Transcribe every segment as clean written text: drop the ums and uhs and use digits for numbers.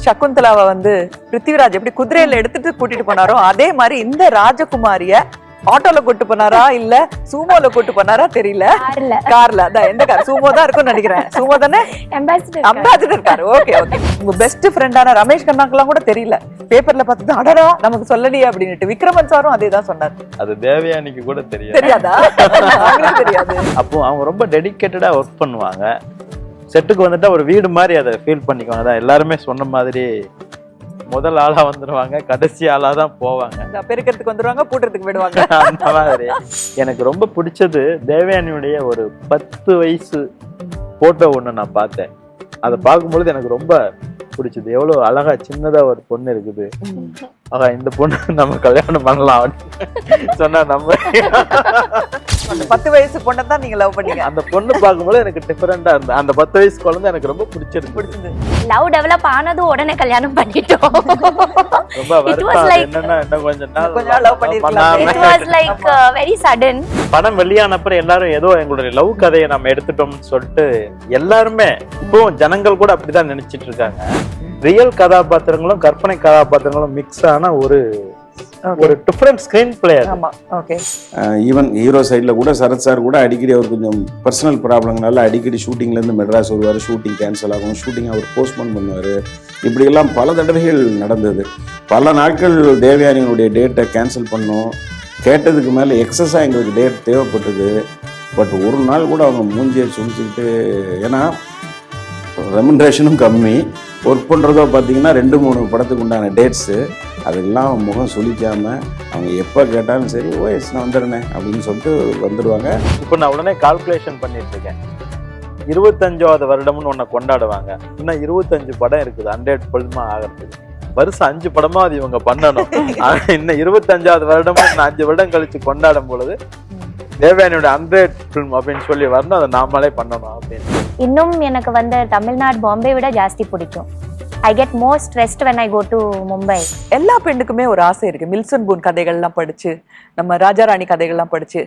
சகுந்தலாவை வந்து பிருத்திவிராஜ் எப்படி குதிரையில எடுத்துட்டு கூட்டிட்டு போனாரோ அதே மாதிரி இந்த ராஜகுமாரிய ஆட்டோல கூட்டு போனாரா இல்ல சூமோல கூட்டு போனாரா தெரியல. கார்ல அதான் எந்த கார் சூமோ தான் இருக்கும்னு நினைக்கிறேன். சூமோ தானே அம்பாசிடர் கார். Okay okay. உங்க பெஸ்ட் ஃப்ரெண்டான ரமேஷ் கண்ணாக்கெல்லாம் கூட தெரியல, பேப்பர்ல பார்த்து அடடா நமக்கு சொல்லலையே அப்படின்னுட்டு. விக்ரமன் சாரும் அதே தான் சொன்னார். அது தேவயானிக்கு கூட தெரியாதா? தெரியாது. அப்போ அவங்க ரொம்ப டெடிகேட்டடா ஒர்க் பண்ணுவாங்க. செட்டுக்கு வந்துட்டா ஒரு வீடு மாதிரி அதை ஃபீல் பண்ணிக்குவாங்க. அதான் எல்லாருமே சொன்ன மாதிரி முதல் ஆளா வந்துருவாங்க, கடைசி ஆளா தான் போவாங்க. பெருக்கிறதுக்கு வந்துருவாங்க, பூட்டுறதுக்கு விடுவாங்க. அந்த மாதிரி எனக்கு ரொம்ப பிடிச்சது தேவயானியுடைய ஒரு 10 வயசு போட்டோ ஒண்ணு நான் பார்த்தேன். அதை பார்க்கும்பொழுது எனக்கு ரொம்ப பிடிச்சது. எவ்வளவு அழகா சின்னதா ஒரு பொண்ணு இருக்குது. ஆகா இந்த பொண்ணு நம்ம கல்யாணம் பண்ணலாம் சொன்னா நம்ம அந்த 10 வயசு பொண்ணை தான் நீங்க லவ் பண்ணீங்க. அந்த பொண்ணு பார்க்கும்போது எனக்கு டிஃபரெண்டா இருந்தது. அந்த 10 வயசு குழந்தை எனக்கு ரொம்ப பிடிச்சிருந்து. லவ் டெவலப் ஆனதும் உடனே கல்யாணம் பண்ணிட்டோம். ரொம்ப வருத்தம் என்னன்னா இன்னும் கொஞ்ச நாள் லவ் பண்ணிருக்கலாம். It was like very sudden. படம் வெளியானப்பறம் எல்லாரும் ஏதோ எங்களுடைய லவ் கதையை நம்ம எடுத்துட்டோம்னு சொல்லிட்டு எல்லாருமே இப்போ ஜனங்கள் கூட அப்படிதான் நினைச்சிட்டு இருக்காங்க. ரியல் கதாபாத்திரங்களும் கற்பனை கதாபாத்திரங்களும் மிக்ஸ் ஆன ஒரு டிஃபரண்ட் ஸ்கிரீன் பிளே. ஆமா ஓகே. ஈவன் ஹீரோ சைடில் கூட சரத் சார் கூட அடிக்கடி அவர் கொஞ்சம் பர்சனல் ப்ராப்ளம்னால அடிக்கடி ஷூட்டிங்லேருந்து மெட்ராஸ் வருவார், ஷூட்டிங் கேன்சல் ஆகும், ஷூட்டிங் அவர் போஸ்ட்போன் பண்ணுவார். இப்படியெல்லாம் பல தடவைகள் நடந்தது. பல நாட்கள் தேவயானியினுடைய டேட்டை கேன்சல் பண்ணோம். கேட்டதுக்கு மேலே எக்ஸஸாக எங்களுக்கு டேட் தேவைப்பட்டது. பட் ஒரு நாள் கூட அவங்க மூஞ்சியை சுழிச்சுக்கிட்டு, ஏன்னா ரெமுனரேஷனும் கம்மி, ஒர்க் பண்ணுறதோ பார்த்தீங்கன்னா 2-3 படத்துக்கு உண்டான டேட்ஸு, அதெல்லாம் முகம் சொல்லிக்காமல் அவங்க எப்போ கேட்டாலும் சரி ஓஎஸ் நான் வந்துடுறேன் அப்படின்னு சொல்லிட்டு வந்துடுவாங்க. இப்போ நான் உடனே கால்குலேஷன் பண்ணிட்டு இருக்கேன். 25வது வருடம்னு ஒன்றை கொண்டாடுவாங்க. இன்னும் 25 படம் இருக்குது 100 ஃபில்மா ஆகிறதுக்கு. வருஷம் 5 படமா அது இவங்க பண்ணணும். இன்னும் 25வது வருடமும் இன்னும் 5 வருடம் கழிச்சு கொண்டாடும் பொழுது தேவயானியோட 100 ஃபில்ம் அப்படின்னு சொல்லி வரணும், அதை நாமளே பண்ணணும் அப்படின்னு. இன்னும் எனக்கு வந்து தமிழ்நாடு பாம்பே விட ஜாஸ்தி பிடிக்கும். I get more stressed when I go to Mumbai. எல்லா பெண்ணுக்குமே ஒரு ஆசை இருக்கு. மில்சன் பூன் கதைகள்லாம் படிச்சு, நம்ம ராஜாராணி கதைகள்லாம் படிச்சு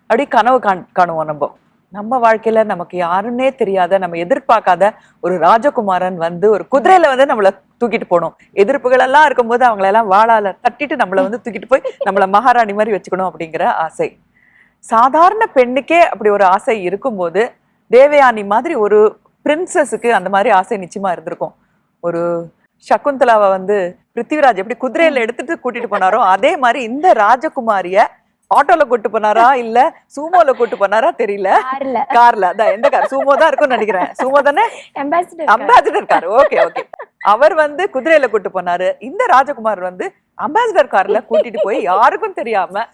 அப்படியே கனவு காணுவோம். நம்ம வாழ்க்கையில நமக்கு யாருன்னே தெரியாத, நம்ம எதிர்பார்க்காத ஒரு ராஜகுமாரன் வந்து ஒரு குதிரையில வந்து நம்மளை தூக்கிட்டு போகணும். எதிர்ப்புகள் எல்லாம் இருக்கும்போது அவங்களெல்லாம் வாழால தட்டிட்டு நம்மளை வந்து தூக்கிட்டு போய் நம்மளை மகாராணி மாதிரி வச்சுக்கணும் அப்படிங்கிற ஆசை. சாதாரண பெண்ணுக்கே அப்படி ஒரு ஆசை இருக்கும்போது தேவயானி மாதிரி ஒரு பிரின்சஸுக்கு அந்த மாதிரி ஆசை நிச்சயமா இருந்திருக்கும். ஒரு சகுந்தலாவை வந்து பிருத்திவிராஜ் எப்படி குதிரையில எடுத்துட்டு கூட்டிட்டு போனாரோ அதே மாதிரி இந்த ராஜகுமாரிய ஆட்டோல கூட்டு போனாரா இல்ல சூமோல கூட்டு போனாரா தெரியல. கார்ல அதான் எந்த கார் சூமோ தான் இருக்கும்னு நினைக்கிறேன். சூமோ தானே அம்பாசிடர் கார். Okay okay. அவர் வந்து குதிரையில கூட்டு போனாரு. இந்த ராஜகுமார் வந்து அம்பாசிடர் கார்ல கூட்டிட்டு போய் யாருக்கும் தெரியாம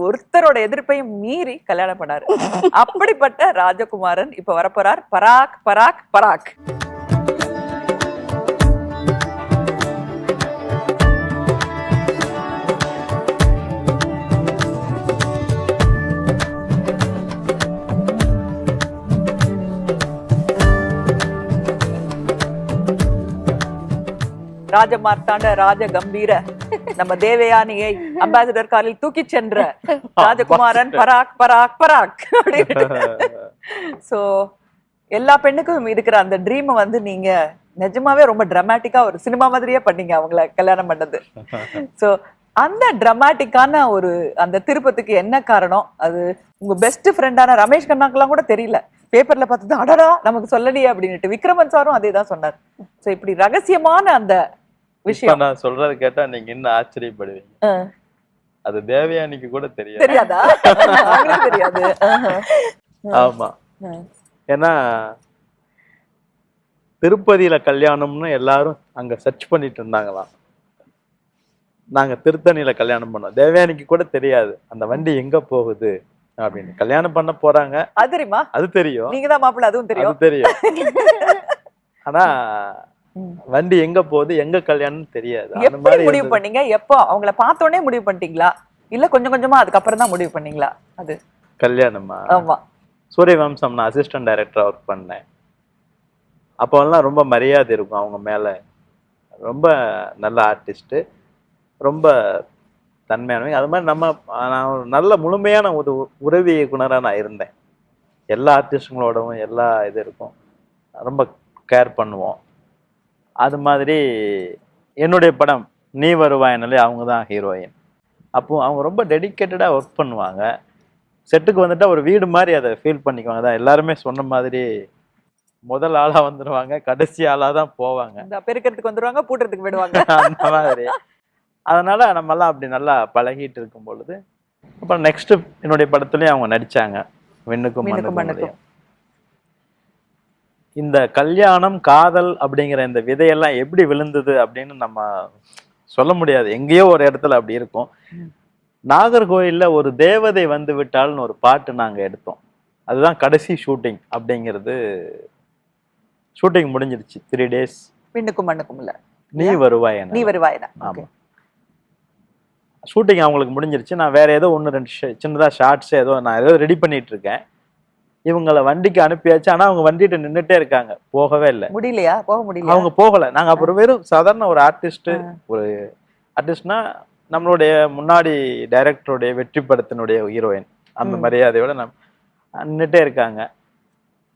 ஒருத்தரோட எதிர்ப்பையும் மீறி கல்யாணம் பண்ணாரு. அப்படிப்பட்ட ராஜகுமாரன் இப்ப வரப்போறார். பராக் பராக் பராக். ராஜமார்த்தாண்ட ராஜ கம்பீர நம்ம தேவயானியை அம்பாசிடர் காரில் தூக்கி சென்ற ராஜகுமாரன் பராக் பராக் பராக். சோ எல்லா பெண்ணுக்கும் இருக்கிற அந்த ட்ரீம் வந்து நீங்க நிஜமாவே ரொம்ப டிராமாட்டிக்கா ஒரு சினிமா மாதிரியே பண்ணீங்க அவங்கள கல்யாணம் பண்ணது. சோ அந்த டிராமாட்டிக்கான ஒரு அந்த திருப்பத்துக்கு என்ன காரணம்? அது உங்க பெஸ்ட் ஃப்ரெண்டான ரமேஷ் கண்ணாக்கெல்லாம் கூட தெரியல, பேப்பர்ல பார்த்து அடடா நமக்கு சொல்லலையே அப்படின்னுட்டு. விக்ரமன் சாரும் அதே தான் சொன்னார். சோ இப்படி ரகசியமான அந்த விஷயம் நான் சொல்றது கேட்டா நீங்க இன்னும் ஆச்சரியப்படுவீங்க. அது தேவயானிக்கு கூட தெரியாதா? தெரியாது. ஆமா, ஏன்னா திருப்பதியில கல்யாணம்னு எல்லாரும் அங்க சர்ச் பண்ணிட்டு இருந்தாங்களாம். நாங்க திருத்தணியில கல்யாணம் பண்ணோம். தேவயானிக்கு கூட தெரியாது அந்த வண்டி எங்க போகுது அப்படின்னு. கல்யாணம் பண்ண போறாங்க, அது தெரியுமா? அது தெரியும். நீங்க தான் மாப்பிள்ளை, அதுவும் தெரியும். தெரியும். ஆனா வண்டி எங்க போகுது, எங்க கல்யாணம் தெரியாது. அந்த மாதிரி முடிவு பண்ணீங்க? எப்போ அவங்கள பார்த்தோன்னே முடிவு பண்ணிட்டீங்களா இல்ல கொஞ்சம் கொஞ்சமா அதுக்கப்புறம் தான் முடிவு பண்ணீங்களா? அது கல்யாணமா? ஆமா. சூரியவம்சம் நான் அசிஸ்டன்ட் டைரக்டரா ஒர்க் பண்ணேன். அப்போல்லாம் ரொம்ப மரியாதை இருக்கும் அவங்க மேல. ரொம்ப நல்ல ஆர்டிஸ்ட், ரொம்ப தன்மையானவங்க. அது மாதிரி நான் ஒரு நல்ல முழுமையான ஒரு உறவு இயக்குனராக நான் இருந்தேன். எல்லா ஆர்டிஸ்டுங்களோடவும் எல்லா இது இருக்கும், ரொம்ப கேர் பண்ணுவோம். அது மாதிரி என்னுடைய படம் நீ வருவாயினாலே அவங்க தான் ஹீரோயின். அப்போ அவங்க ரொம்ப டெடிக்கேட்டடாக ஒர்க் பண்ணுவாங்க. செட்டுக்கு வந்துட்டா ஒரு வீடு மாதிரி அதை ஃபீல் பண்ணிக்குவாங்க. தான் எல்லாருமே சொன்ன மாதிரி முதல் ஆளா வந்துடுவாங்க, கடைசி ஆளா தான் போவாங்க. இந்த பெருக்கிறதுக்கு வந்துருவாங்க, பூட்டுறதுக்கு விடுவாங்க. அந்த மாதிரி. அதனால நம்மெல்லாம் அப்படி நல்லா பழகிட்டு இருக்கும் பொழுது அப்புறம் நெக்ஸ்ட் என்னுடைய படத்துலயும் அவங்க நடிச்சாங்க, விண்ணுக்கும் மண்ணுக்கும். இந்த கல்யாணம் காதல் அப்படிங்கிற இந்த விதையெல்லாம் எப்படி விழுந்தது அப்படின்னு நம்ம சொல்ல முடியாது. எங்கேயோ ஒரு இடத்துல அப்படி இருக்கும். நாகர்கோயில்ல ஒரு தேவதை வந்து விட்டால்னு ஒரு பாட்டு நாங்க எடுத்தோம். அதுதான் கடைசி ஷூட்டிங் அப்படிங்கிறது. ஷூட்டிங் முடிஞ்சிருச்சு 3 days. விண்ணுக்கும் மண்ணுக்கும் இல்ல, நீ வருவாய். நீ வருவாய். ஆமா, ஷூட்டிங் அவங்களுக்கு முடிஞ்சிருச்சு. நான் வேற ஏதோ 1-2 சின்னதா ஷார்ட்ஸ் நான் ஏதோ ரெடி பண்ணிட்டு இருக்கேன். இவங்களை வண்டிக்கு அனுப்பியாச்சு. ஆனா அவங்க வண்டிட்டு நின்றுட்டே இருக்காங்க, போகவே இல்லை. முடியலையா? போக முடியல. அவங்க போகல. நாங்க அப்புறம் வெறும் சாதாரண ஒரு ஆர்டிஸ்ட், ஒரு ஆர்டிஸ்ட்னா நம்மளுடைய முன்னாடி டைரக்டருடைய வெற்றி படத்தினுடைய ஹீரோயின் அந்த மரியாதையோட நின்றுட்டே இருக்காங்க.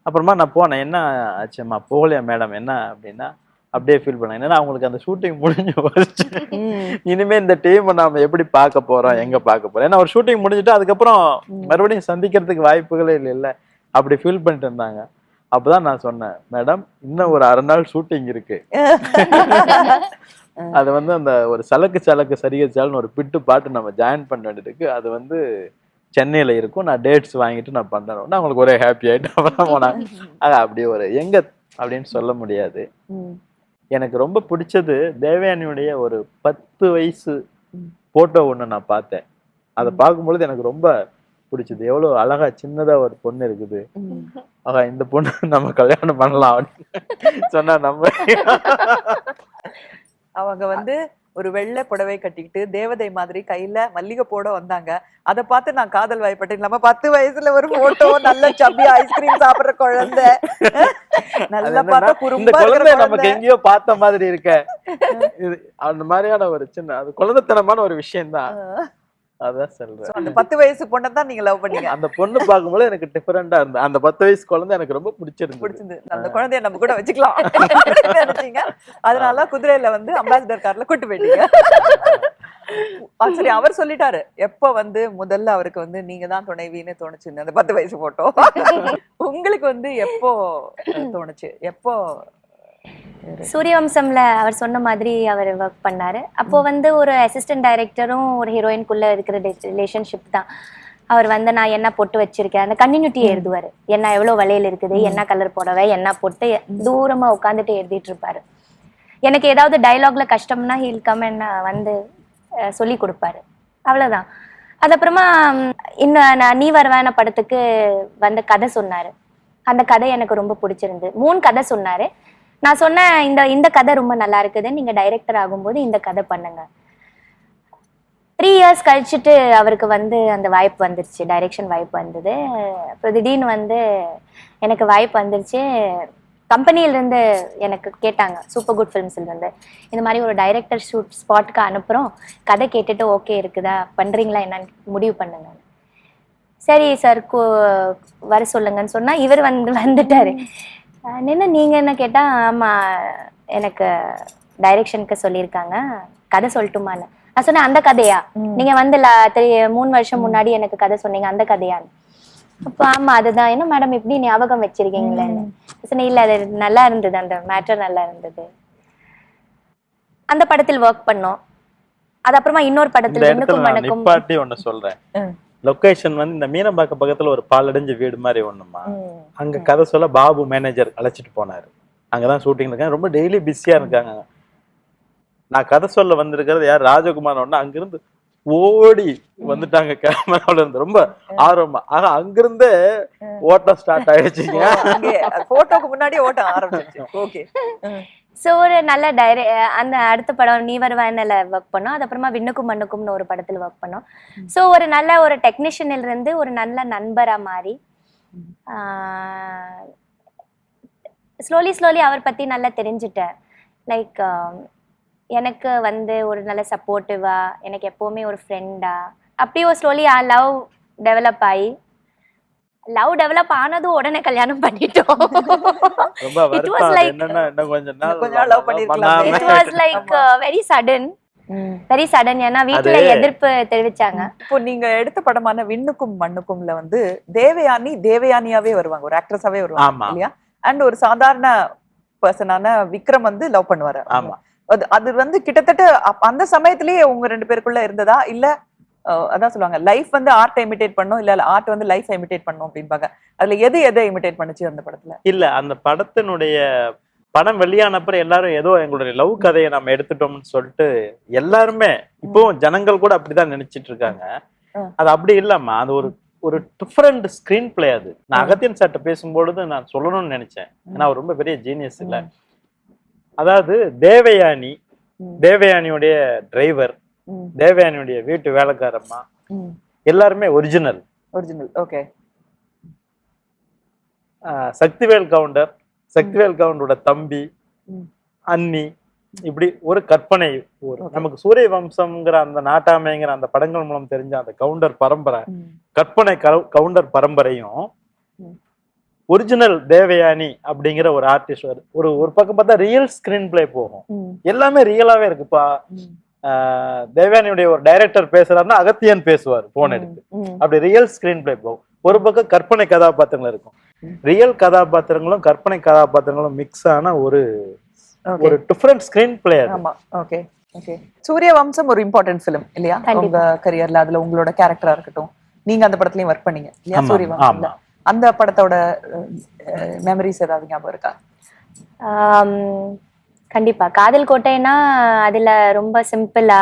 அப்புறமா நான் போனேன், என்ன ஆச்சும்மா போகலையா மேடம் என்ன அப்படின்னா, அப்படியே ஃபீல் பண்ணேன். ஏன்னா அவங்களுக்கு அந்த ஷூட்டிங் முடிஞ்சு போச்சு. இனிமே இந்த டீம் நாம எப்படி பார்க்க போறோம், எங்க பார்க்க போறோம். ஏன்னா ஒரு ஷூட்டிங் முடிஞ்சுட்டு அதுக்கப்புறம் மறுபடியும் சந்திக்கிறதுக்கு வாய்ப்புகளே இல்லை. அப்படி ஃபீல் பண்ணிட்டு இருந்தாங்க. அப்பதான் நான் சொன்னேன், மேடம் இன்னும் ஒரு 1/2 நாள் ஷூட்டிங் இருக்கு. அது அந்த ஒரு சலக்கு சரிகச்சால்னு ஒரு பிட்டு பாட்டு நம்ம ஜாயின் பண்ண வேண்டியதுக்கு, அது சென்னையில இருக்கும். நான் டேட்ஸ் வாங்கிட்டு நான் பண்றேன். அவங்களுக்கு ஒரே ஹாப்பி ஆயிட்டு அப்புறம் போனாங்க. அப்படி ஒரு எங்க அப்படின்னு சொல்ல முடியாது. எனக்கு ரொம்ப பிடிச்சது தேவயானியுடைய ஒரு 10 வயசு போட்டோ ஒண்ணு நான் பார்த்தேன். அதை பார்க்கும்பொழுது எனக்கு ரொம்ப பிடிச்சது. எவ்வளவு அழகா சின்னதா ஒரு பொண்ணு இருக்குது. ஆகா, இந்த பொண்ணு நம்ம கல்யாணம் பண்ணலாம் அப்படின்னு சொன்னா நம்ம அவங்க ஒரு வெள்ளை புடவை கட்டிக்கிட்டு தேவதை மாதிரி கையில மல்லிகை போட வந்தாங்க. அதை பார்த்து நான் காதல் வாய்ப்பட்டேன். நம்ம 10 வயசுல ஒரு போட்டோ, நல்ல சப்பி ஐஸ்கிரீம் சாப்பிடுற குழந்தை, நல்லா பார்த்தா குறும்பா இருக்கிற நமக்கு எங்கேயோ பார்த்த மாதிரி இருக்க. அந்த மாதிரியான ஒரு சின்ன அது குழந்தைத்தனமான ஒரு விஷயம் தான். அதான் சொல்றேன். அந்த 10 வயசு பொண்ணை தான் நீங்க லவ் பண்ணீங்க. அந்த பொண்ணு பார்க்கும்போது எனக்கு டிஃபரெண்டா இருந்தது. அந்த 10 வயசு குழந்தை எனக்கு ரொம்ப பிடிச்சிருந்து. அந்த குழந்தைய நம்ம கூட வச்சுக்கலாம் நினைச்சீங்க. அதனால குதிரையில அம்பாசிடர் கார்ல கூட்டு போயிட்டீங்க. சரி, அவர் சொல்லிட்டாரு எப்ப முதல்ல அவருக்கு நீங்க தான் துணைவின்னு தோணுச்சு அந்த 10 வயசு போட்டோ. உங்களுக்கு எப்போ தோணுச்சு? எப்போ? சூரியவம்சம்ல அவர் சொன்ன மாதிரி அவர் ஒர்க் பண்ணாரு. அப்போ ஒரு அசிஸ்டன்ட் டைரக்டரும் ஒரு ஹீரோயின்குள்ள இருக்கிற ரிலேஷன்ஷிப் தான். அவர் நான் என்ன பொட்டு வச்சிருக்கேன், அந்த கண்டினியூட்டி எழுதுவாரு. என்ன எவ்வளவு வளையல் இருக்குது, என்ன கலர் போடவே, என்ன பொட்டு, தூரமா உட்காந்துட்டு எழுதிட்டு இருப்பாரு. எனக்கு ஏதாவது டைலாக்ல கஷ்டம்னா ஹீல் கம் என்ன சொல்லி கொடுப்பாரு. அவ்வளவுதான். அது அப்புறமா இன்னும் நீ வருவான படத்துக்கு கதை சொன்னாரு. அந்த கதை எனக்கு ரொம்ப பிடிச்சிருந்து. 3 கதை சொன்னாரு. நான் சொன்னேன், இந்த கதை ரொம்ப நல்லா இருக்குது, நீங்க டைரக்டர் ஆகும்போது இந்த கதை பண்ணுங்க. 3 years கழிச்சுட்டு அவருக்கு அந்த வாய்ப்பு வந்துருச்சு, டைரக்ஷன் வாய்ப்பு வந்தது. அப்புறம் திடீர்னு எனக்கு வாய்ப்பு வந்துருச்சு. கம்பெனியிலேருந்து எனக்கு கேட்டாங்க, சூப்பர் குட் ஃபிலிம்ஸ்லேருந்து, இந்த மாதிரி ஒரு டைரக்டர் ஷூட் ஸ்பாட்க்கு அனுப்புகிறோம், கதை கேட்டுட்டு ஓகே இருக்குதா, பண்ணுறீங்களா என்னன்னு முடிவு பண்ணுங்க. சரி சார் வர சொல்லுங்கன்னு சொன்னால் இவர் வந்துட்டாரு. என்ன நீங்க என்ன கேட்டா, ஆமா எனக்கு டைரக்ஷனுக்கு சொல்லியிருக்காங்க, கதை சொல்லட்டுமான்னு. நான் சொன்னேன், அந்த கதையா நீங்க 3 வருஷம் முன்னாடி எனக்கு கதை சொன்னீங்க, அந்த கதையான்னு. அப்போ ஆமா அதுதான். என்ன மேடம் எப்படி ஞாபகம் வச்சிருக்கீங்களேன்னு சொன்னேன். இல்ல அது நல்லா இருந்தது, அந்த மேட்டர் நல்லா இருந்தது. அந்த படத்தில் ஒர்க் பண்ணோம். அது அப்புறமா இன்னொரு படத்தில் ஒண்ணு சொல்றேன். லொகேஷன் இந்த மீனம்பாக்கம் பக்கத்துல ஒரு பாலடைஞ்ச வீடு மாதிரி ஒண்ணுமா, அங்க கதை சொல்ல பாபு மேனேஜர் அழைச்சிட்டு போனாரு. அங்கதான் ஷூட்டிங் இருக்காங்க, ரொம்ப டெய்லி பிஸியா இருக்காங்க. நான் கதை சொல்ல வந்திருக்கிறது யார், ராஜகுமார் ஒண்ணு அங்கிருந்து ஓடி வந்துட்டாங்க கேமரால இருந்து, ரொம்ப ஆர்வமா. ஆக அங்கிருந்தே ஓட்டம் ஸ்டார்ட் ஆயிடுச்சுங்க. போட்டோக்கு முன்னாடியே ஓட்டம் ஆரம்பிச்சிருச்சு. ஓகே. ஸோ ஒரு நல்ல அந்த அடுத்த படம் நீ வருவாயில ஒர்க் பண்ணோம். அது அப்புறமா விண்ணுக்கும் மண்ணுக்கும்னு ஒரு படத்தில் ஒர்க் பண்ணோம். ஸோ ஒரு நல்ல ஒரு டெக்னீஷியனில் இருந்து ஒரு நல்ல நண்பராக மாறி ஸ்லோலி அவர் பற்றி நல்லா தெரிஞ்சுட்டேன். லைக் எனக்கு ஒரு நல்ல சப்போர்ட்டிவா, எனக்கு எப்போவுமே ஒரு ஃப்ரெண்டா, அப்படியே ஒரு ஸ்லோலி லவ் டெவலப் ஆகி லவ் டெவலப் ஆனதும் உடனே கல்யாணம் பண்ணிட்டோம். ரொம்ப It was வருத்தம். like- என்னன்னா இன்னும் கொஞ்ச நாள் கொஞ்ச நாள் love பண்ணிருக்கலாம். It was like very sudden. ஏன்னா வீட்டுல எதிர்ப்பு தெரிவிச்சாங்க. இப்போ நீங்க எடுத்த படமான விண்ணுக்கும் மண்ணுக்கும்ல வந்து தேவயானியாவே வருவாங்க, ஒரு ஆக்ட்ரஸாவே வருவாங்க ஆமா. இல்லையா? அண்ட் ஒரு சாதாரண பர்சனான விக்ரம் வந்து லவ் பண்ணுவாரு. ஆமா. அது வந்து கிட்டத்தட்ட அந்த சமயத்திலேயே உங்க 2 பேருக்குள்ள இருந்ததா, இல்ல அதான் சொல்லுவாங்க லைஃப் வந்து ஆர்ட் இமிடேட் பண்ணும், இல்ல ஆர்ட் வந்து லைஃப் இமிடேட் பண்ணும் அப்படின்பாங்க. அதுல எதை இமிடேட் பண்ணுச்சு அந்த படத்துல? இல்ல அந்த படத்தினுடைய படம் வெளியானப்பறம் எல்லாரும் ஏதோ எங்களுடைய லவ் கதையை நம்ம எடுத்துட்டோம்னு சொல்லிட்டு எல்லாருமே இப்போ ஜனங்கள் கூட அப்படிதான் நினைச்சிட்டு இருக்காங்க. அது அப்படி இல்லம்மா, அது ஒரு டிஃபரெண்ட் ஸ்கிரீன் பிளே. அது நான் அகத்தியன் சார்ட்ட பேசும்பொழுது நான் சொல்லணும்னு நினைச்சேன், ஏன்னா அவர் ரொம்ப பெரிய ஜீனியஸ் இல்ல. அதாவது தேவயானியுடைய டிரைவர், தேவயானியுடைய வீட்டு வேலைக்காரம்மா எல்லாருமே ஒரிஜினல். ஓகே. சக்திவேல் கவுண்டரோட தம்பி, அண்ணி, இப்படி ஒரு கற்பனை ஊர். நமக்கு சூரிய வம்சம்ங்கிற அந்த நாட்டாமைங்கிற அந்த படங்கள் மூலம் தெரிஞ்ச அந்த கவுண்டர் பரம்பரை, கற்பனை கவுண்டர் பரம்பரையும் ஒரிஜினல் தேவயானி அப்படிங்கிற ஒரு ஆர்டிஸ்ட் ஒரு பக்கம் பார்த்தா ரியல் ஸ்கிரீன் பிளே போகும். எல்லாமே ரியலாவே இருக்குப்பா. தேவயானியுடைய ஒரு டைரக்டர் பேசுறாருன்னா அகத்தியன் பேசுவார் போன் எடுத்து, அப்படி ரியல் ஸ்கிரீன் பிளே போகும். ஒரு பக்கம் கற்பனை கதாபாத்திரங்கள் இருக்கும், ரியல் கதாபாத்திரங்களும் கற்பனை கதாபாத்திரங்களும் மிக்ஸ் ஆன ஒரு டிஃபரெண்ட் ஸ்கிரீன் பிளே. ஆமா. Okay okay. சூரிய வம்சம் ஒரு இம்பார்ட்டன்ட் ஃபிலிம் இல்லையா உங்க கரியர்ல? அதுல உங்களோட கேரக்டரா இருக்கட்டும், நீங்க அந்த படத்துலயும் ஒர்க் பண்ணீங்க இல்லையா சூரிய வம்சம்ல? அந்த படத்தோட மெமரிஸ் ஏதாவது ஞாபகம் இருக்கா? கண்டிப்பா. காதல் கோட்டைனா அதுல ரொம்ப சிம்பிளா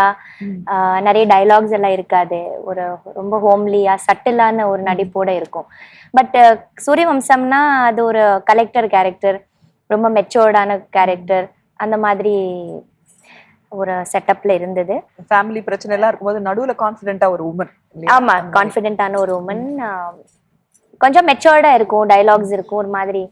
நிறைய டைலாக்ஸ் எல்லாம் இருக்காது, ஒரு ரொம்ப ஹோம்லியா சட்டிலான ஒரு நடிப்போட இருக்கும். பட் சூரிய வம்சம்னா அது ஒரு கலெக்டர் கேரக்டர், ரொம்ப மெச்சோர்டான கேரக்டர், அந்த மாதிரி ஒரு செட்டப்ல இருந்தது. ஃபேமிலி பிரச்சனை எல்லாம் இருக்கும்போது நடுவுல கான்ஃபிடென்ட்டா ஒரு உமன். ஆமா, கான்ஃபிடென்ட்டான ஒரு உமன், கொஞ்சம் மெச்சோர்டா இருக்கும், டைலாக்ஸ் இருக்கும், ஒரு மாதிரி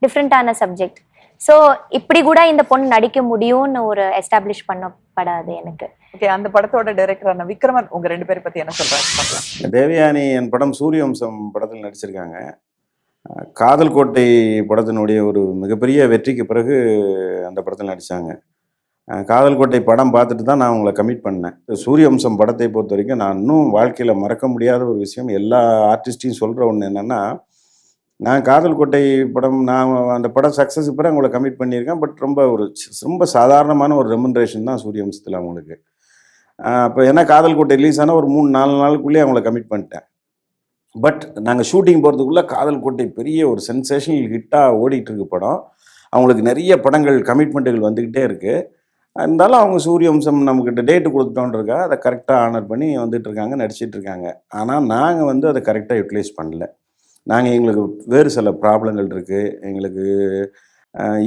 டிஃப்ரெண்டான சப்ஜெக்ட். ஸோ இப்படி கூட இந்த பொண்ணு நடிக்க முடியும்னு ஒரு எஸ்டாப்ளிஷ் பண்ணப்படாது எனக்கு. ஓகே. அந்த படத்தோட டைரக்டரான விக்ரமன் உங்க 2 பேரை பத்தி என்ன சொல்றாங்க? தேவயானி என் படம் சூரியவம்சம் படத்தில் நடிச்சிருக்காங்க. காதல் கோட்டை படத்தினுடைய ஒரு மிகப்பெரிய வெற்றிக்கு பிறகு அந்த படத்தில் நடித்தாங்க. காதல் கோட்டை படம் பார்த்துட்டு தான் நான் உங்களை கமிட் பண்ணேன். சூரியவம்சம் படத்தை பொறுத்த வரைக்கும் நான் இன்னும் வாழ்க்கையில் மறக்க முடியாத ஒரு விஷயம், எல்லா ஆர்டிஸ்டையும் சொல்கிற ஒன்று என்னென்னா, நான் காதல் கோட்டை படம் அந்த படம் சக்ஸஸ் பிறகு அவங்கள கமிட் பண்ணியிருக்கேன். பட் ரொம்ப சாதாரணமான ஒரு ரெமுனரேஷன் தான் சூரியவம்சத்தில் அவங்களுக்கு. அப்போ ஏன்னா காதல் கோட்டை ரிலீஸ் ஆனால் ஒரு 3-4 நாளுக்குள்ளேயே அவங்கள கமிட் பண்ணிட்டேன். பட் நாங்கள் ஷூட்டிங் போகிறதுக்குள்ளே காதல் கோட்டை பெரிய ஒரு சென்சேஷனல் ஹிட்டாக ஓடிட்டுருக்கு படம். அவங்களுக்கு நிறைய படங்கள் கமிட்மெண்ட்டுகள் வந்துக்கிட்டே இருக்குது. இருந்தாலும் அவங்க சூரியவம்சம் நம்மக்கிட்ட டேட்டு கொடுத்துட்டோன்றக்கா அதை கரெக்டாக ஆனர் பண்ணி வந்துட்டுருக்காங்க, நடிச்சிட்ருக்காங்க. ஆனால் நாங்கள் வந்து அதை கரெக்டாக யூட்டிலைஸ் பண்ணல. எங்களுக்கு வேறு சில ப்ராப்ளங்கள் இருக்குது. எங்களுக்கு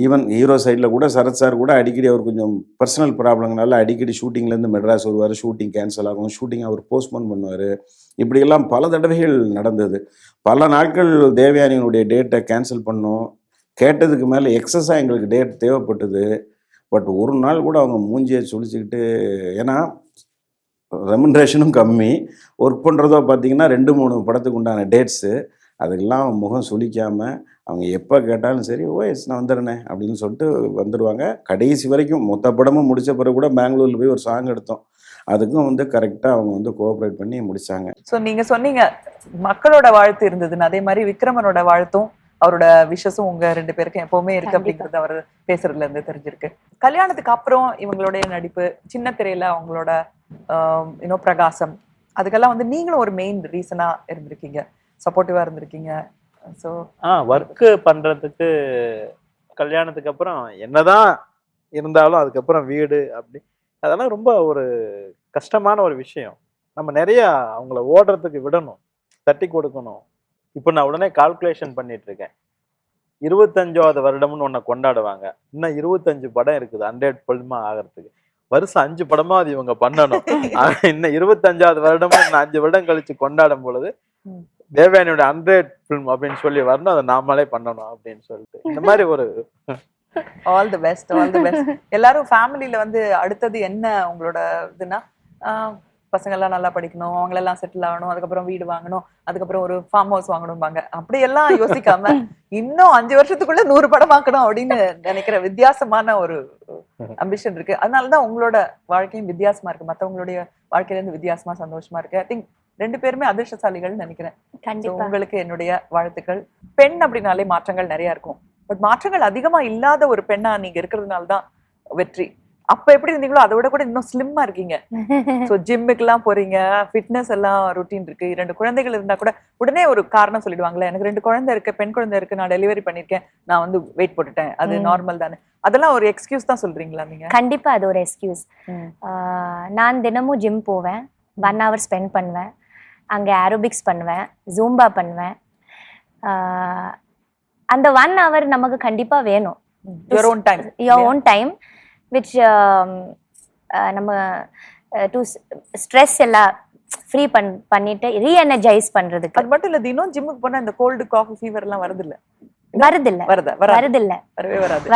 ஈவன் ஹீரோ சைடில் கூட சரத் சார் கூட அடிக்கடி அவர் கொஞ்சம் பர்சனல் ப்ராப்ளங்களால அடிக்கடி ஷூட்டிங்லேருந்து மெட்ராஸ் வருவார், ஷூட்டிங் கேன்சல் ஆகும், ஷூட்டிங் அவர் போஸ்ட்போன் பண்ணுவார். இப்படியெல்லாம் பல தடவைகள் நடந்தது. பல நாட்கள் தேவயானியினுடைய டேட்டை கேன்சல் பண்ணோம். கேட்டதுக்கு மேலே எக்ஸஸாக எங்களுக்கு டேட் தேவைப்பட்டது. பட் ஒரு நாள் கூட அவங்க மூஞ்சியை சுழிச்சிக்கிட்டு, ஏன்னா ரெமுனரேஷனும் கம்மி, ஒர்க் பண்ணுறதோ பார்த்திங்கன்னா 2-3 படத்துக்கு உண்டான டேட்ஸு, அதுக்கெல்லாம் முகம் சுளிக்காமல் அவங்க எப்போ கேட்டாலும் சரி நான் வந்துடுறேனே அப்படின்னு சொல்லிட்டு வந்துடுவாங்க. கடைசி வரைக்கும் மொத்த படமும் முடித்த பிறகு கூட பெங்களூரில் போய் ஒரு சாங் எடுத்தோம், அதுக்கும் வந்து கரெக்டாக அவங்க வந்து கோஆப்ரேட் பண்ணி முடித்தாங்க. ஸோ நீங்கள் சொன்னீங்க மக்களோட வாழ்த்து இருந்ததுன்னு, அதே மாதிரி விக்ரமனோட வாழ்த்தும் அவரோட விஷஸும் உங்க 2 பேருக்கும் எப்பவுமே இருக்கு அப்படிங்கிறது அவர் பேசுறதுல இருந்து தெரிஞ்சிருக்கு. கல்யாணத்துக்கு அப்புறம் இவங்களுடைய நடிப்பு, சின்ன திரையில அவங்களோட பிரகாசம், அதுக்கெல்லாம் வந்து நீங்களும் ஒரு மெயின் ரீசனா இருந்திருக்கீங்க, சப்போர்ட்டிவா இருந்திருக்கீங்க. ஸோ ஒர்க்கு பண்றதுக்கு கல்யாணத்துக்கு அப்புறம் என்னதான் இருந்தாலும் அதுக்கப்புறம் வீடு அப்படி அதெல்லாம் ரொம்ப ஒரு கஷ்டமான ஒரு விஷயம். நம்ம நிறைய அவங்கள ஓடுறதுக்கு விடணும், தட்டி கொடுக்கணும். இப்போ நான் உடனே கால்குலேஷன் பண்ணிட்டு இருக்கேன், 25வது வருடம்னு ஒன்றை கொண்டாடுவாங்க, இன்னும் 25 படம் இருக்குது 100 ஃபில்மா ஆகிறதுக்கு. வருஷம் 5 படமா அது இவங்க பண்ணணும். இன்னும் 25வது வருடமும் இன்னும் 5 வருடம் கழிச்சு கொண்டாடும் பொழுது தேவயானியோட 100 ஃபில்ம் அப்படின்னு சொல்லி வரணும், அதை நாமளே பண்ணணும் அப்படின்னு சொல்லிட்டு இந்த மாதிரி ஒரு ஆல் தி பெஸ்ட். எல்லாரும் ஃபேமிலியில வந்து அடுத்தது என்ன உங்களோட இதுனா, பசங்க எல்லாம் நல்லா படிக்கணும், அவங்களெல்லாம் செட்டில் ஆகணும், அதுக்கப்புறம் வீடு வாங்கணும், அதுக்கப்புறம் ஒரு ஃபார்ம் ஹவுஸ் வாங்கணும்பாங்க. அப்படியெல்லாம் யோசிக்காம இன்னும் 5 வருஷத்துக்குள்ள 100 படமாக்கணும் அப்படின்னு நினைக்கிற வித்தியாசமான ஒரு அம்பிஷன் இருக்கு. அதனாலதான் உங்களோட வாழ்க்கையும் வித்தியாசமா இருக்கு, மத்தவங்களுடைய வாழ்க்கையில இருந்து வித்தியாசமா சந்தோஷமா இருக்கு. ஐ திங்க் 2 பேருமே அதிர்ஷ்டசாலிகள் நினைக்கிறேன். கண்டிப்பா. உங்களுக்கு என்னுடைய வாழ்த்துக்கள். பெண் அப்படின்னாலே மாற்றங்கள் நிறைய இருக்கும், பட் மாற்றங்கள் அதிகமா இல்லாத ஒரு பெண்ணா நீங்க இருக்கிறதுனால தான் வெற்றி. அப்ப எப்படி இருந்தீங்களோ அதை விட கூட இன்னும் ஸ்லிம்மா இருக்கீங்க. ஸோ ஜிம்முக்கு எல்லாம் போறீங்க, ஃபிட்னஸ் எல்லாம் ரொட்டீன் இருக்கு. 2 குழந்தைகள் இருந்தா கூட உடனே ஒரு காரணம் சொல்லிடுவாங்களே, எனக்கு 2 குழந்தை இருக்கு, பெண் குழந்தை இருக்கு, நான் டெலிவரி பண்ணிருக்கேன், நான் வந்து வெயிட் போட்டுட்டேன், அது நார்மல் தானே. அதெல்லாம் ஒரு எக்ஸ்கியூஸ் தான் சொல்றீங்களா நீங்க? கண்டிப்பா அது ஒரு எக்ஸ்கியூஸ். நான் தினமும் ஜிம் போவேன், 1 hour ஸ்பெண்ட் பண்ணுவேன், அங்கே ஏரோபிக்ஸ் பண்ணுவேன், ஜூம்பா பண்ணுவேன். அந்த 1 hour நமக்கு கண்டிப்பா வேணும். your own time, your own time which நம்ம டு ஸ்ட்ரெஸ் எல்லாம் ஃப்ரீ பண்ணிட்டு ரீஎனர்ஜைஸ் பண்றதுக்கு. அது மட்டும் இல்ல, தினம் ஜிம்முக்கு போனா இந்த கோல்டு காஃபி ஃபீவர் எல்லாம் வருது இல்ல?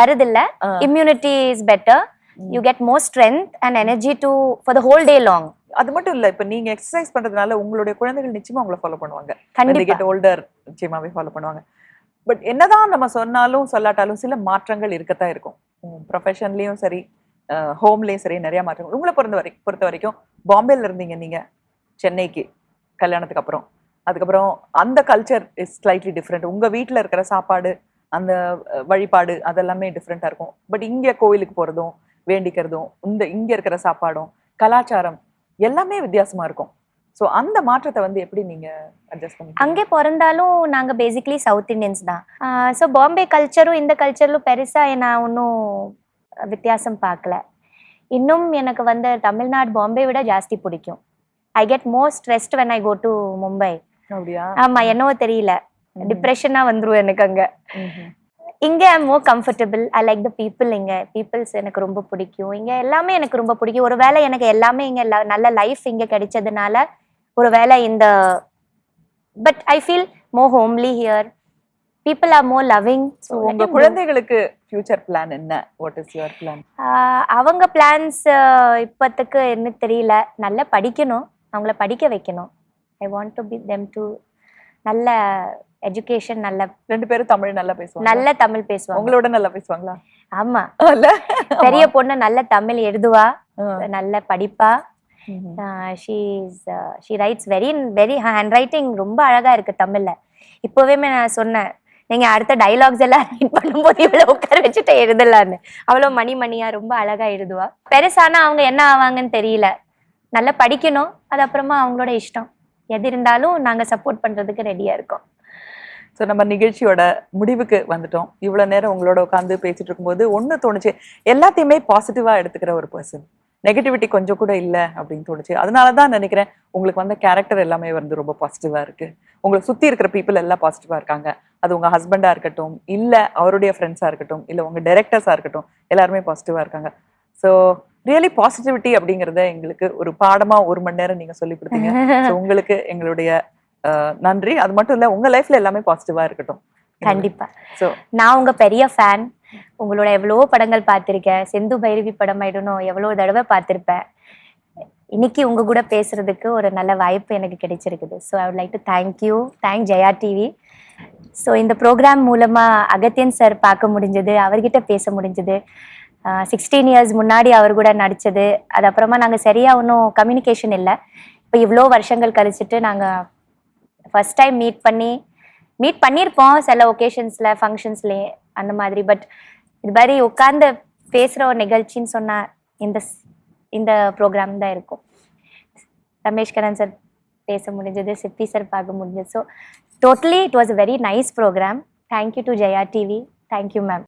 வருதில்ல. Immunity is better, you get more strength and energy to for the whole day long. அது மட்டும் இல்ல, இப்ப நீங்க எக்ஸசைஸ் பண்றதுனால உங்களுடைய குழந்தைகள் நிச்சயமா உங்களை ஃபாலோ பண்ணுவாங்க. கண்டிப்பா ஓல்டர் நிச்சயமாவே ஃபாலோ பண்ணுவாங்க. பட் என்னதான் நம்ம சொன்னாலும் சொல்லாட்டாலும் சில மாற்றங்கள் இருக்கத்தான் இருக்கும். ப்ரொஃபஷன்லயும் சரி, ஹோம்லயும் சரி, நிறைய மாற்றங்கள். உங்களை பொறுத்த வரைக்கும் பாம்பேல இருந்தீங்க நீங்க சென்னைக்கு கல்யாணத்துக்கு அப்புறம். அதுக்கப்புறம் அந்த கல்ச்சர் இஸ் ஸ்லைட்லி டிஃப்ரெண்ட். உங்க வீட்டுல இருக்கிற சாப்பாடு, அந்த வழிபாடு அதெல்லாமே டிஃப்ரெண்டா இருக்கும். பட் இங்க கோவிலுக்கு போறதும் வேண்டிக்கிறதும், இங்க இருக்கிற சாப்பாடும் கலாச்சாரம் எல்லாமே வித்தியாசமா இருக்கும். ஸோ அந்த மாற்றத்தை வந்து எப்படி நீங்க அட்ஜஸ்ட் பண்ணி? அங்கே பிறந்தாலும் நாங்கள் பேசிக்லி சவுத் இண்டியன்ஸ் தான். ஸோ பாம்பே கல்ச்சரும் இந்த கல்ச்சரும் பெருசாக நான் ஒன்றும் வித்தியாசம் பார்க்கல. இன்னும் எனக்கு வந்து தமிழ்நாடு பாம்பே விட ஜாஸ்தி பிடிக்கும். I get more stressed when I go to Mumbai. அப்படியா? ஆமாம், என்னவோ தெரியல, டிப்ரெஷனாக வந்துடும் எனக்கு அங்கே. இங்கே I more comfortable. I like the people. இங்கே பீப்புள்ஸ் எனக்கு ரொம்ப பிடிக்கும். இங்கே எல்லாமே எனக்கு ரொம்ப பிடிக்கும். ஒரு வேளை எனக்கு எல்லாமே இங்கே நல்ல லைஃப் இங்கே கிடைச்சதுனால ஒரு வேளை இந்த but I feel more homely here. People are more loving. So உங்க குழந்தைகளுக்கு ஃபியூச்சர் பிளான் என்ன? What is your plan? அவங்க பிளான்ஸ் இப்போத்துக்கு என்ன தெரியல. நல்லா படிக்கணும், அவங்கள படிக்க வைக்கணும். I want to be them to நல்ல எஜுகேஷன். நல்ல 2 பேரும் தமிழ் நல்லா பேசுவாங்க. நல்ல தமிழ் பேசுவாங்க. உங்களோட நல்லா பேசுவாங்களா? ஆமா, பெரிய பொண்ணு நல்ல தமிழ் எழுதுவா, நல்ல படிப்பா. she writes very handwriting ரொம்ப அழகா இருக்கு தமிழ்ல. இப்போவே நான் சொன்னேன், நீங்க அடுத்த டைலாக்ஸ் எல்லாம் ரைட் பண்ணும்போது இவ்வளவு உட்கார வச்சுட்டு எழுதலான்னு. அவ்வளவு மணியா ரொம்ப அழகா எழுதுவா. பெருசானா அவங்க என்ன ஆவாங்கன்னு தெரியல. நல்லா படிக்கணும், அது அப்புறமா அவங்களோட இஷ்டம். எது இருந்தாலும் நாங்க சப்போர்ட் பண்றதுக்கு ரெடியா இருக்கோம். ஸோ நம்ம நிகழ்ச்சியோட முடிவுக்கு வந்துட்டோம். இவ்வளோ நேரம் உங்களோட உட்காந்து பேசிட்டு இருக்கும்போது ஒன்று தோணுச்சு, எல்லாத்தையுமே பாசிட்டிவாக எடுத்துக்கிற ஒரு பர்சன், நெகட்டிவிட்டி கொஞ்சம் கூட இல்லை அப்படின்னு தோணுச்சு. அதனால தான் நினைக்கிறேன் உங்களுக்கு வந்த கேரக்டர் எல்லாமே வந்து ரொம்ப பாசிட்டிவாக இருக்கு. உங்களை சுற்றி இருக்கிற பீப்புள் எல்லாம் பாசிட்டிவாக இருக்காங்க. அது உங்கள் ஹஸ்பண்டாக இருக்கட்டும், இல்லை அவருடைய ஃப்ரெண்ட்ஸாக இருக்கட்டும், இல்லை உங்கள் டைரக்டர்ஸாக இருக்கட்டும், எல்லாருமே பாசிட்டிவாக இருக்காங்க. ஸோ ரியலி பாசிட்டிவிட்டி அப்படிங்கிறத எங்களுக்கு ஒரு பாடமாக 1 மணி நேரம் நீங்கள் சொல்லி கொடுத்தீங்க. ஸோ உங்களுக்கு எங்களுடைய நன்றி. அது மட்டும் இல்ல, உங்க லைஃப்ல எல்லாமே பாசிட்டிவா இருக்கட்டும். கண்டிப்பா. சோ நான் உங்க பெரிய ஃபேன். உங்களோட எவ்வளவோ படங்கள் பார்த்திருக்கேன். செந்து பைரவி படம் ஆயிடணும் எவ்வளவு தடவை பார்த்திருப்பேன். இன்னைக்கு உங்க கூட பேசுறதுக்கு ஒரு நல்ல வாய்ப்பு எனக்கு கிடைச்சிருக்குது. So I would like to thank Jaya TV. So இந்த ப்ரோக்ராம் மூலமா அகத்தியன் சார் பார்க்க முடிஞ்சது, அவர்கிட்ட பேச முடிஞ்சது. 16 years முன்னாடி அவர் கூட நடிச்சது. அது அப்புறமா நாங்கள் சரியா ஒன்றும் கம்யூனிகேஷன் இல்லை. இப்போ இவ்வளோ வருஷங்கள் கழிச்சிட்டு நாங்கள் ஃபர்ஸ்ட் டைம் மீட் பண்ணியிருப்போம் சில ஒகேஷன்ஸில், ஃபங்க்ஷன்ஸ்லேயே அந்த மாதிரி. பட் இது மாதிரி உட்காந்து பேசுகிற ஒரு நிகழ்ச்சின்னு சொன்னால் இந்த ப்ரோக்ராம் தான் இருக்கும். ரமேஷ் கரன் சார் பேச முடிஞ்சது, சிப்பி சார் பார்க்க முடிஞ்சது. So totally it was a very nice program. Thank you to Jaya TV. Thank you ma'am.